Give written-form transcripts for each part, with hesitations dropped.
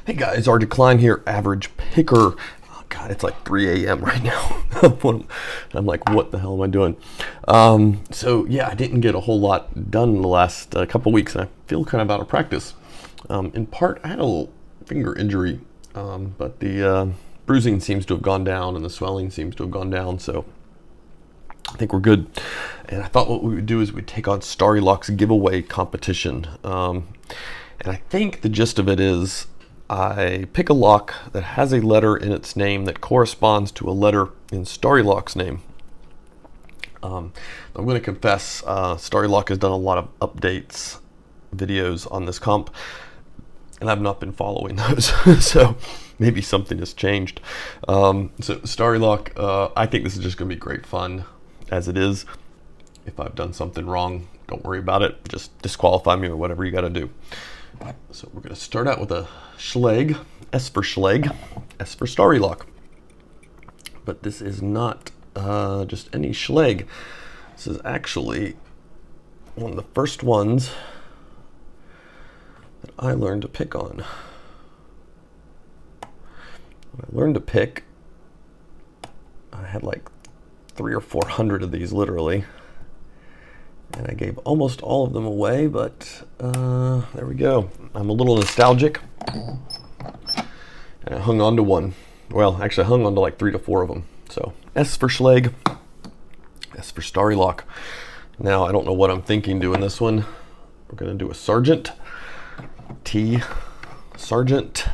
Hey guys, our decline here, average picker. Oh God, it's like 3 a.m. right now. I'm like, what the hell am I doing? So yeah, I didn't get a whole lot done in the last couple weeks, and I feel kind of out of practice. In part, I had a little finger injury, but the bruising seems to have gone down and the swelling seems to have gone down, so I think we're good. And I thought what we would do is we'd take on Starry Lock's giveaway competition. And I think the gist of it is I pick a lock that has a letter in its name that corresponds to a letter in Starry Lock's name. I'm going to confess, Starry Lock has done a lot of updates, videos on this comp, and I've not been following those, so maybe something has changed. So Starry Lock, I think this is just going to be great fun as it is. If I've done something wrong, don't worry about it. Just disqualify me or whatever you got to do. So we're going to start out with a Schlage, S for Schlage, S for Starry Lock. But this is not just any Schlage. This is actually one of the first ones that I learned to pick on. When I learned to pick, I had like 300 or 400 of these literally. And I gave almost all of them away, but there we go. I'm a little nostalgic. And I hung on to one. Well, actually I hung on to like 3 to 4 of them. So S for Schlage, S for Starry Lock. Now I don't know what I'm thinking doing this one. We're gonna do a sargenT, T, sargenT,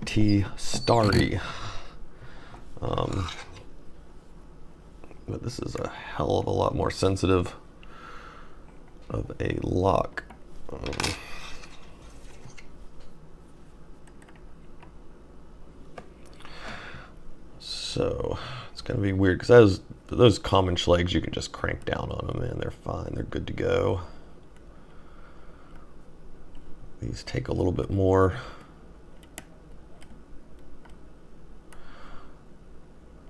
T, starry. But this is a hell of a lot more sensitive of a lock. So it's gonna be weird because those common Schlages you can just crank down on them and they're fine, they're good to go. These take a little bit more.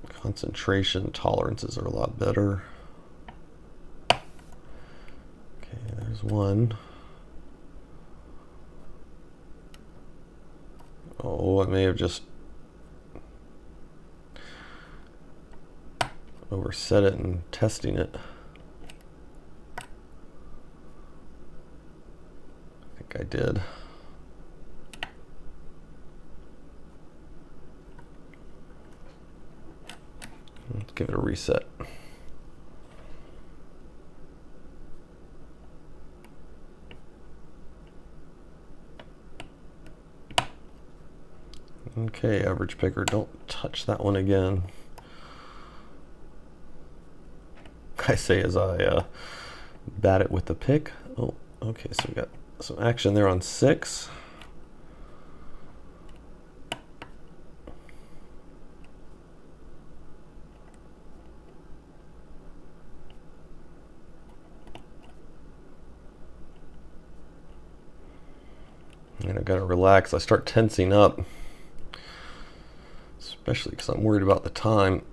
Concentration tolerances are a lot better. Okay, there's one. Oh, I may have just overset it in testing it. I think I did. Let's give it a reset. Okay, average picker, don't touch that one again. I say as I bat it with the pick. Oh, okay, so we got some action there on 6. And I gotta relax. I start tensing up, especially because I'm worried about the time.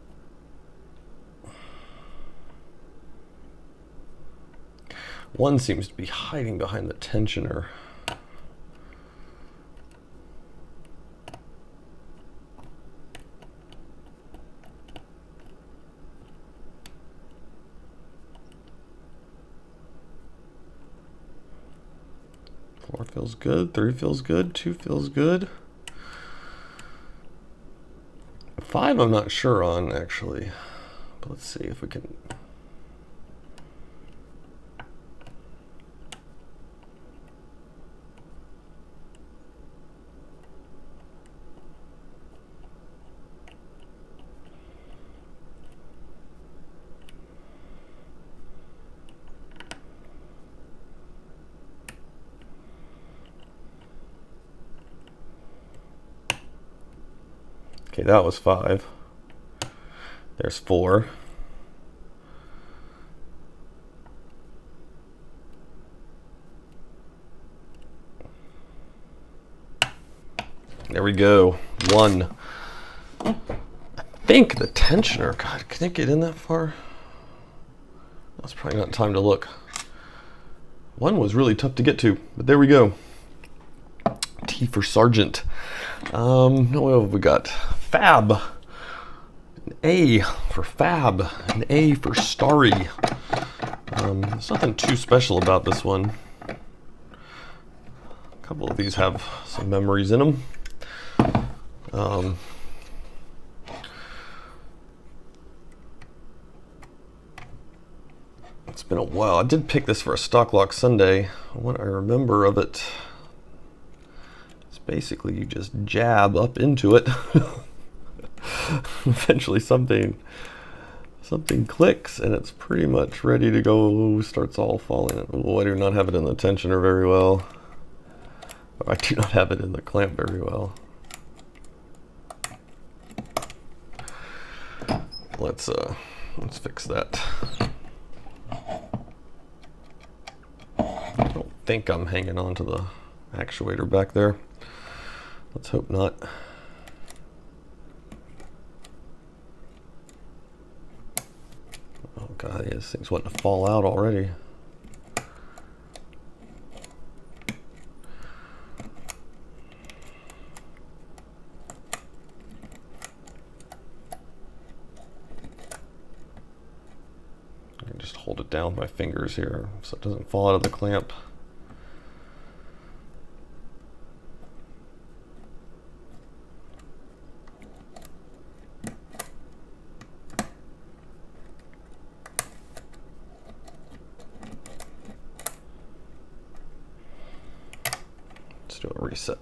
One seems to be hiding behind the tensioner. Four feels good, 3 feels good, 2 feels good. 5 I'm not sure on actually, but let's see if we can. Okay, that was 5. There's 4. There we go. 1. I think the tensioner, God, can it get in that far? That's probably not time to look. 1 was really tough to get to, but there we go. T for sargenT. What have we got? fAb. An A for fAb. An A for starry. There's nothing too special about this one. A couple of these have some memories in them. It's been a while. I did pick this for a stock lock Sunday. What I remember of it, it's basically you just jab up into it. Eventually something clicks and it's pretty much ready to go. Starts all falling. Oh, I do not have it in the tensioner very well. I do not have it in the clamp very well. Let's fix that. I don't think I'm hanging on to the actuator back there. Let's hope not. Oh god, yeah, this thing's wanting to fall out already. I can just hold it down with my fingers here so it doesn't fall out of the clamp. Let's do a reset.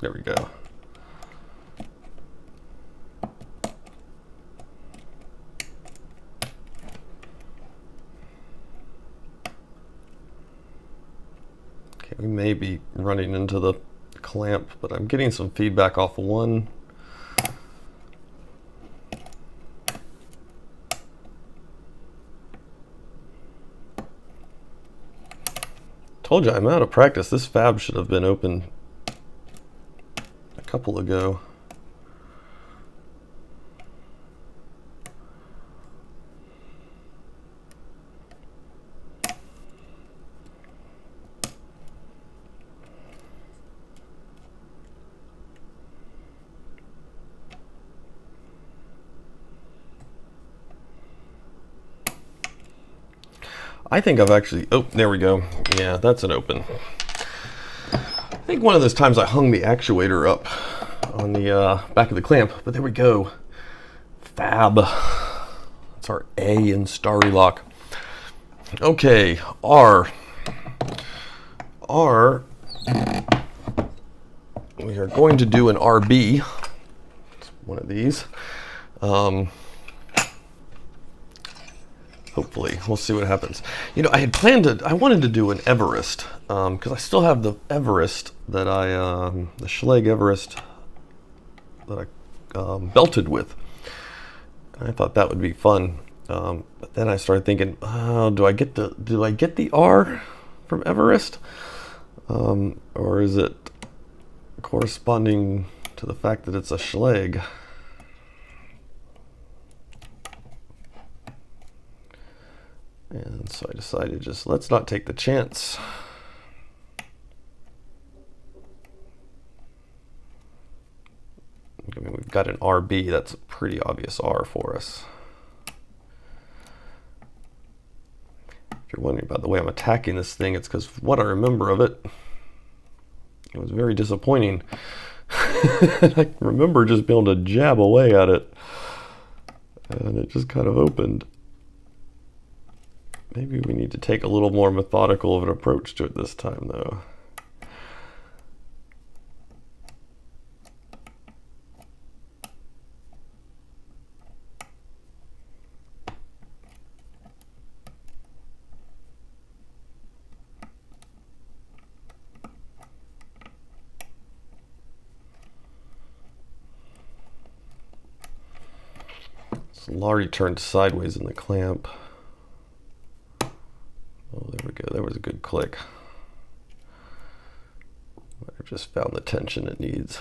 There we go. Okay, we may be running into the clamp, but I'm getting some feedback off of one. Told you I'm out of practice. This fAb should have been open a couple ago. I think I've actually, oh, there we go. Yeah, that's an open. I think one of those times I hung the actuator up on the back of the clamp, but there we go. fAb. That's our A in starry lock. Okay, R. We are going to do an RB. It's one of these. Hopefully, we'll see what happens. You know, I had planned to, I wanted to do an Everest, because I still have the Everest that the Schlage Everest that I belted with. I thought that would be fun. But then I started thinking, oh, do I get the R from Everest? Or is it corresponding to the fact that it's a Schlage? And so I decided just let's not take the chance. I mean, we've got an RB, that's a pretty obvious R for us. If you're wondering about the way I'm attacking this thing, it's because what I remember of it, it was very disappointing. I remember just being able to jab away at it, and it just kind of opened. Maybe we need to take a little more methodical of an approach to it this time, though. It's already turned sideways in the clamp. Oh, there we go. There was a good click. I've just found the tension it needs.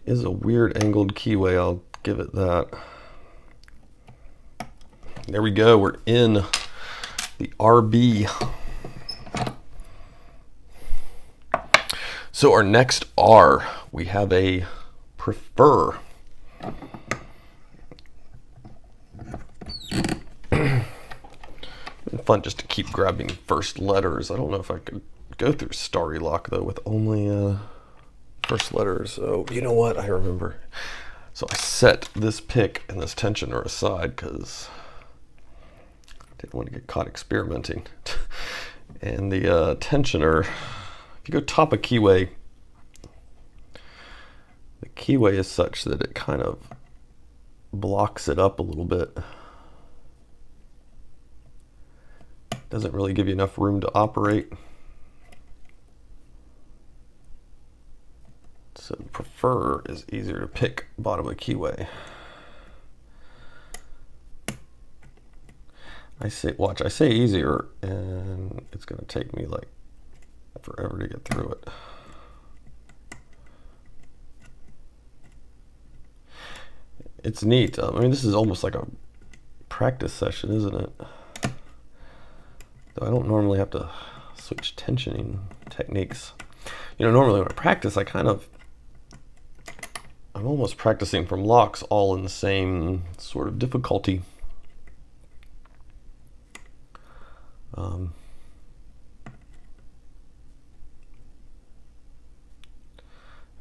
is a weird angled keyway, I'll give it that. There we go, we're in the RB. So our next R, we have a prefeR. Fun just to keep grabbing first letters. I don't know if I could go through starry lock though with only first letters. So you know what, I remember. So I set this pick and this tensioner aside because I didn't want to get caught experimenting. And the tensioner, if you go top of keyway, the keyway is such that it kind of blocks it up a little bit. Doesn't really give you enough room to operate. So prefeR is easier to pick bottom of keyway. I say easier, and it's going to take me like forever to get through it. It's neat. I mean, this is almost like a practice session, isn't it? Though I don't normally have to switch tensioning techniques. You know, normally when I practice, I'm almost practicing from locks all in the same sort of difficulty. And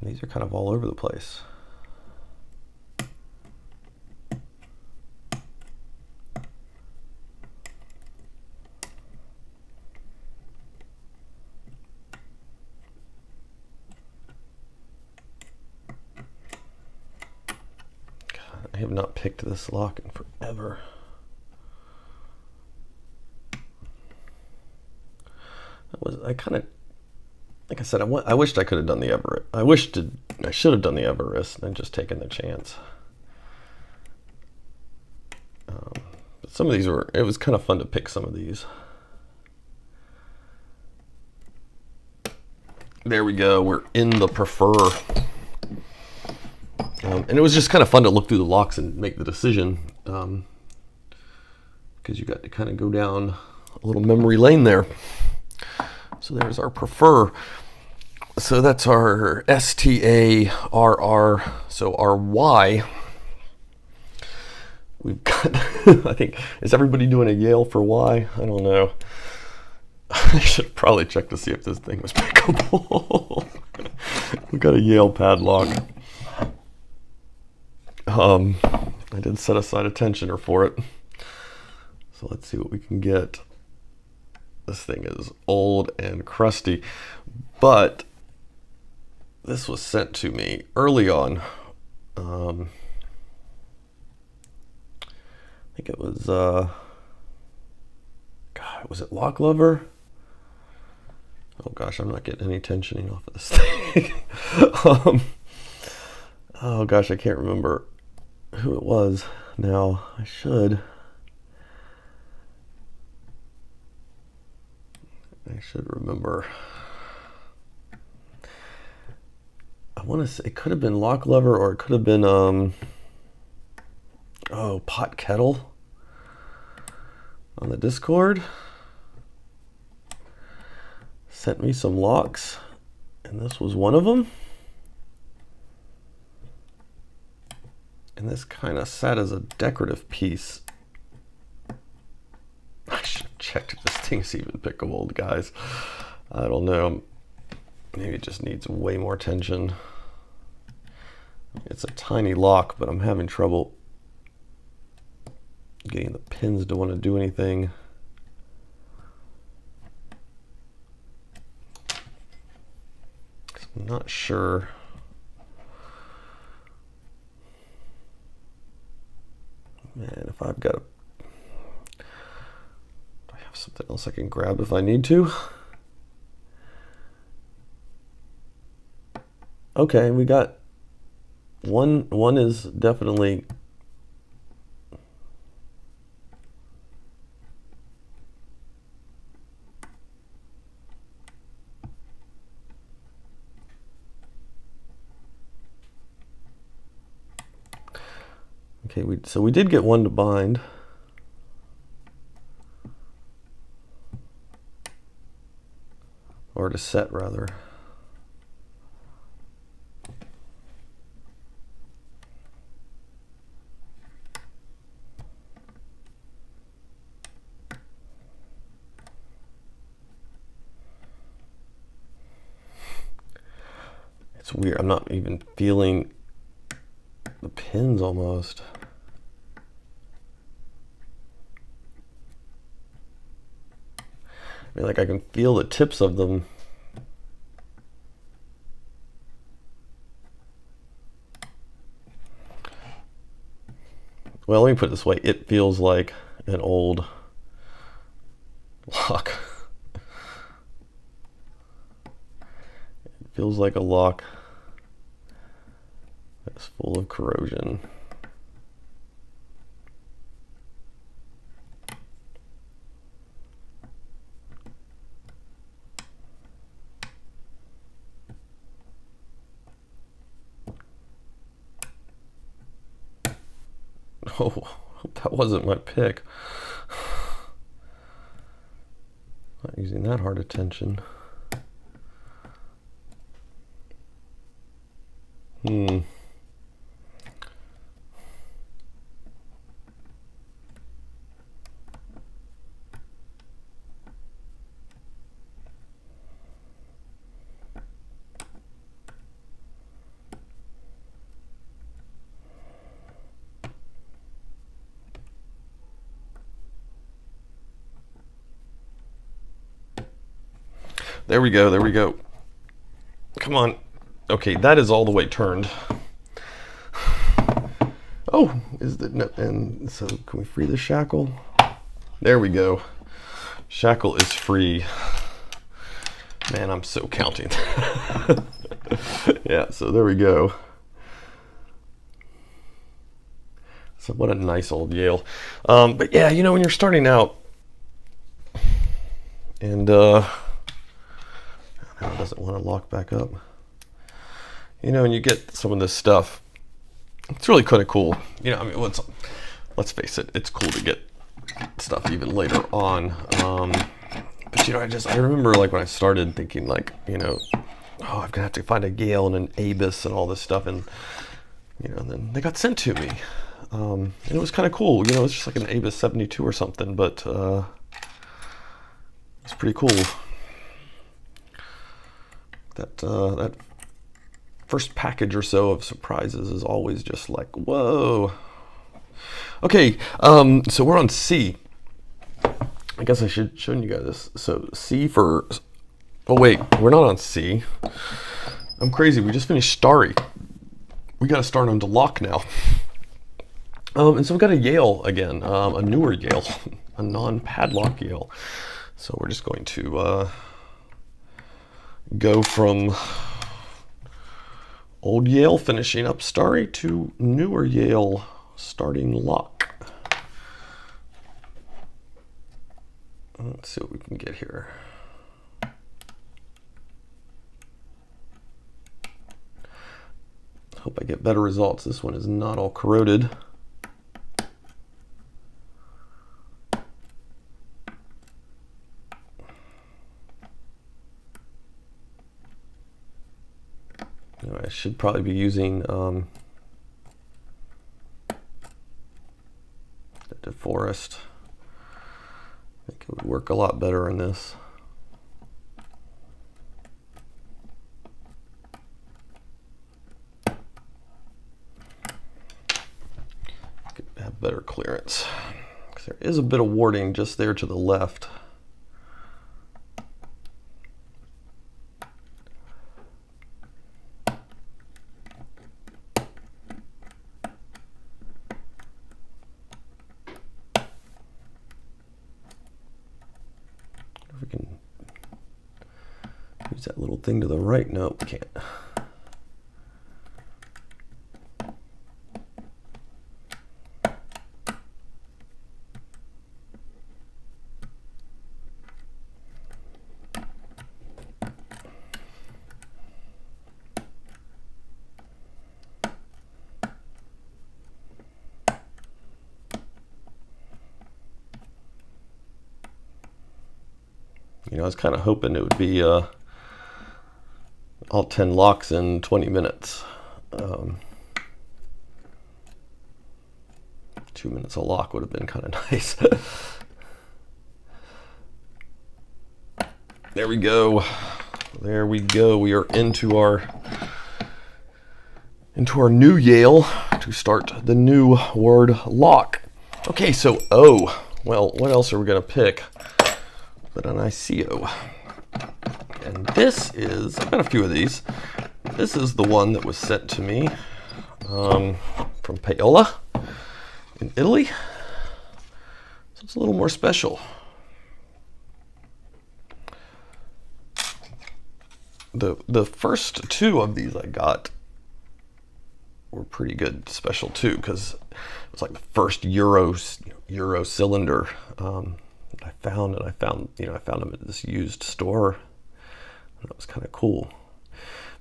these are kind of all over the place. I have not picked this lock in forever. I kind of, like I said, I wished I could have done the Everett. I should have done the Everest and just taken the chance. But some of these it was kind of fun to pick some of these. There we go, we're in the prefeR. And it was just kind of fun to look through the locks and make the decision, because you got to kind of go down a little memory lane there. So there's our prefeR. So that's our STARR. So our Y, we've got, I think, is everybody doing a Yale for Y? I don't know. I should probably check to see if this thing was pickable. We got a Yale padlock. I did set aside a tensioner for it. So let's see what we can get. This thing is old and crusty, but this was sent to me early on. I think it was, God, was it Lock Lover? Oh gosh, I'm not getting any tensioning off of this thing. Oh gosh, I can't remember who it was now. I should remember. I want to say it could have been Lock Lover, or it could have been Pot Kettle on the Discord. Sent me some locks, and this was one of them. And this kind of sat as a decorative piece. I should have checked if this thing's even pickable, guys. I don't know. Maybe it just needs way more tension. It's a tiny lock, but I'm having trouble getting the pins to want to do anything. I'm not sure. Man, if I've got do I have something else I can grab if I need to? Okay, we got one is definitely Okay, so we did get one to bind. Or to set, rather. It's weird. I'm not even feeling the pins almost. I mean, like I can feel the tips of them. Well, let me put it this way. It feels like an old lock. It feels like a lock that's full of corrosion. Oh, that wasn't my pick. Not using that hard a tension. There we go, there we go. Come on. Okay, that is all the way turned. Oh, is the no, and so can we free the shackle? There we go. Shackle is free. Man, I'm so counting. Yeah, so there we go. So what a nice old Yale. But yeah, you know, when you're starting out and it doesn't want to lock back up. You know, and you get some of this stuff. It's really kind of cool. You know, I mean, let's face it, it's cool to get stuff even later on. But you know, I remember like when I started thinking like, you know, oh, I'm gonna have to find a Yale and an ABIS and all this stuff, and you know, and then they got sent to me. And it was kind of cool. You know, it's just like an ABIS 72 or something, but it's pretty cool. That first package or so of surprises is always just like, whoa. Okay, so we're on C. I guess I should show you guys this. So C for, oh wait, we're not on C. I'm crazy, we just finished starry. We gotta start on to lock now. And so we've got a Yale again, a newer Yale, a non-padlock Yale. So we're just going to go from old Yale finishing up starry to newer Yale starting lock. Let's see what we can get here. Hope I get better results. This one is not all corroded. I should probably be using the DeForest. I think it would work a lot better in this. Could have better clearance, because there is a bit of warding just there to the left. If we can use that little thing to the right. No, we can't. You know, I was kind of hoping it would be all 10 locks in 20 minutes. 2 minutes a lock would have been kind of nice. There we go. There we go. We are into our new Yale to start the new word lock. Okay, so O. Well, what else are we going to pick but an iseO? And this is, I've got a few of these. This is the one that was sent to me from Paola in Italy. So it's a little more special. The first two of these I got were pretty good special too, because it was like the first Euro cylinder I found, and I found them at this used store, and that was kind of cool.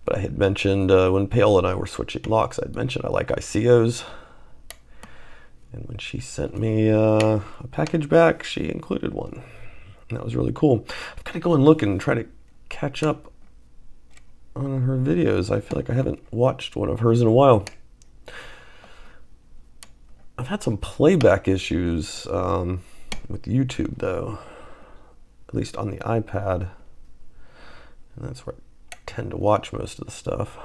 But I had mentioned when Paola and I were switching locks, I'd mentioned I like iseOs, and when she sent me a package back, she included one, and that was really cool. I've got to go and look and try to catch up on her videos. I feel like I haven't watched one of hers in a while. I've had some playback issues with YouTube though, at least on the iPad, and that's where I tend to watch most of the stuff.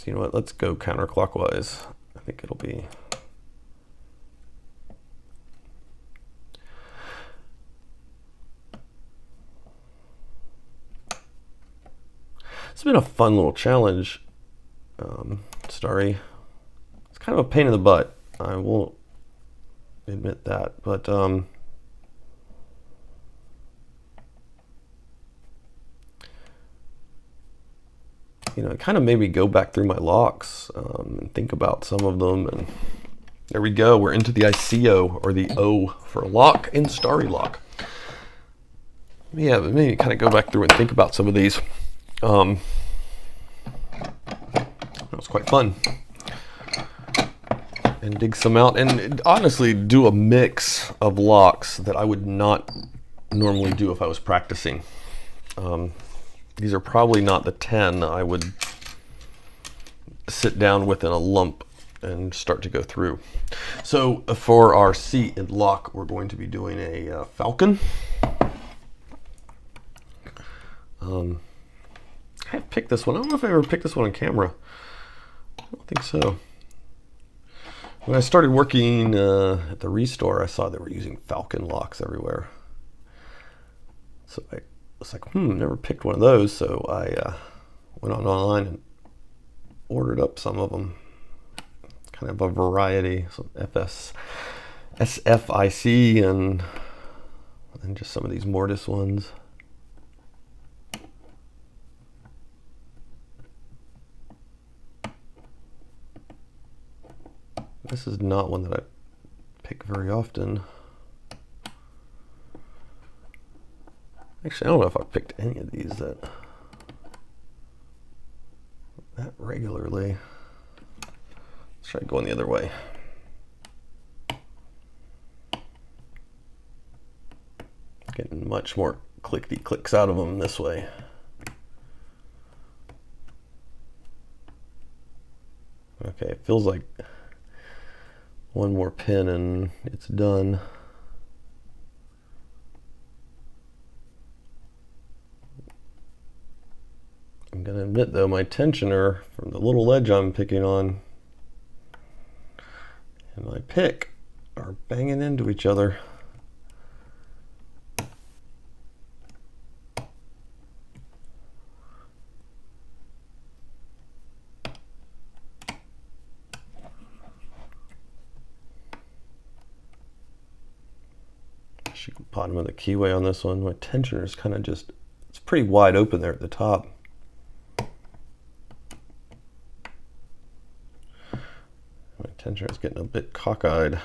You know what, let's go counterclockwise. I think it'll be it's been a fun little challenge, Starry. It's kind of a pain in the butt, I won't admit that, but you know, it kind of made me go back through my locks and think about some of them, and there we go. We're into the iseO, or the O for lock in Starry lock. Yeah, but maybe kind of go back through and think about some of these. That was quite fun, and dig some out, and honestly do a mix of locks that I would not normally do if I was practicing. These are probably not the 10 I would sit down with in a lump and start to go through. So for our C in lock, we're going to be doing a falCon. I picked this one. I don't know if I ever picked this one on camera. I don't think so. When I started working at the Restore, I saw they were using falCon locks everywhere. So I was like, never picked one of those. So I went online and ordered up some of them. Kind of a variety, some SFIC and just some of these Mortise ones. This is not one that I pick very often. Actually, I don't know if I've picked any of these that regularly. Let's try going the other way. Getting much more clickety clicks out of them this way. Okay, it feels like one more pin and it's done. I'm gonna admit though, my tensioner from the little ledge I'm picking on and my pick are banging into each other. Bottom of the keyway on this one. My tensioner is kind of just, it's pretty wide open there at the top. My tensioner is getting a bit cockeyed.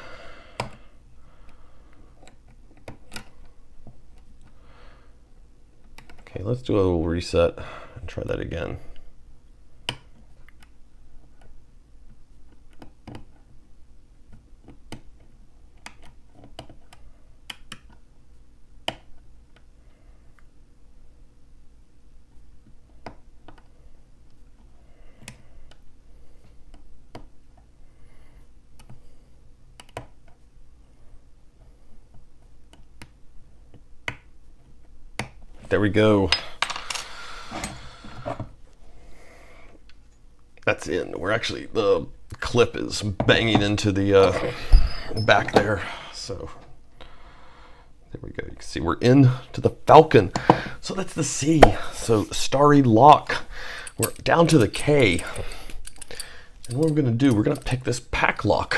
Okay, let's do a little reset and try that again. there we go. That's in. We're actually, the clip is banging into the back there. So there we go. You can see we're in to the falCon. So that's the C. So starry lock. We're down to the K. And what we're going to do, we're going to pick this paclocK.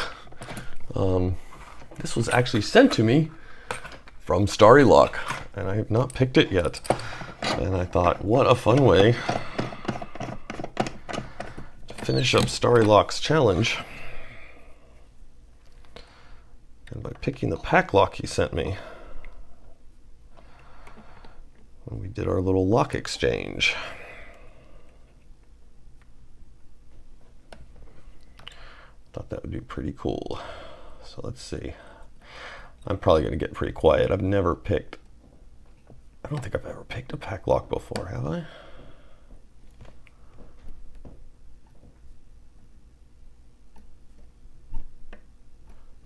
This was actually sent to me from Starry Lock, and I have not picked it yet. And I thought, what a fun way to finish up Starry Lock's challenge. And by picking the paclocK he sent me when we did our little lock exchange. Thought that would be pretty cool. So let's see. I'm probably going to get pretty quiet. I don't think I've ever picked a paclocK before, have I?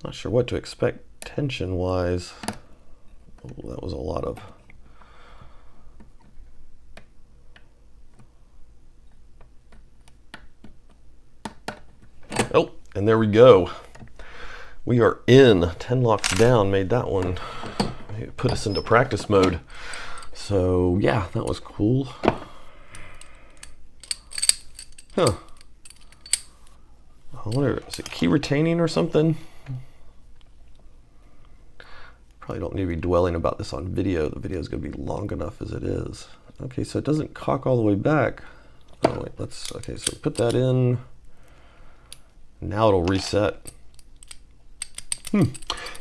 Not sure what to expect tension-wise. Oh, that was a lot of... Oh, and there we go. We are in. 10 locks down made that one. It put us into practice mode. So yeah, that was cool. Huh. I wonder, is it key retaining or something? Probably don't need to be dwelling about this on video. The video is going to be long enough as it is. Okay, so it doesn't cock all the way back. Oh wait, okay, so put that in. Now it'll reset.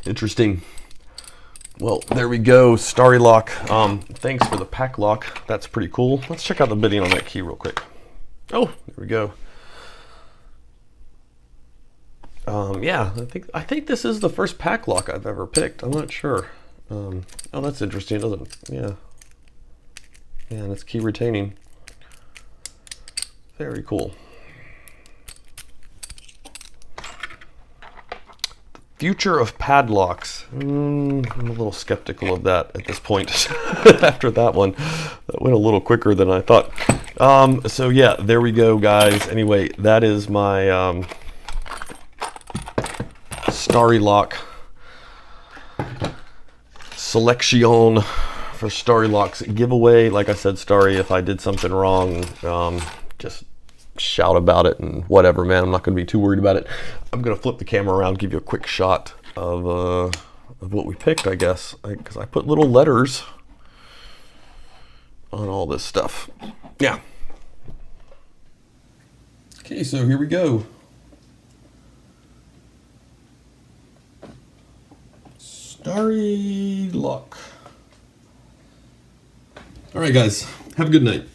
Interesting. Well, there we go, Starry Lock. Thanks for the paclocK. That's pretty cool. Let's check out the bidding on that key real quick. Oh, there we go. Yeah, I think this is the first paclocK I've ever picked. I'm not sure. Oh, that's interesting. It doesn't, yeah. Yeah, and it's key retaining. Very cool. Future of padlocks. I'm a little skeptical of that at this point. After that one, that went a little quicker than I thought. So yeah, there we go, guys. Anyway, that is my Starry Lock selection for Starry Lock's giveaway. Like I said, Starry, if I did something wrong, just shout about it and whatever, man. I'm not going to be too worried about it. I'm going to flip the camera around, give you a quick shot of what we picked, I guess, because I put little letters on all this stuff. Yeah. Okay, so here we go. Starry Lock. All right, guys. Have a good night.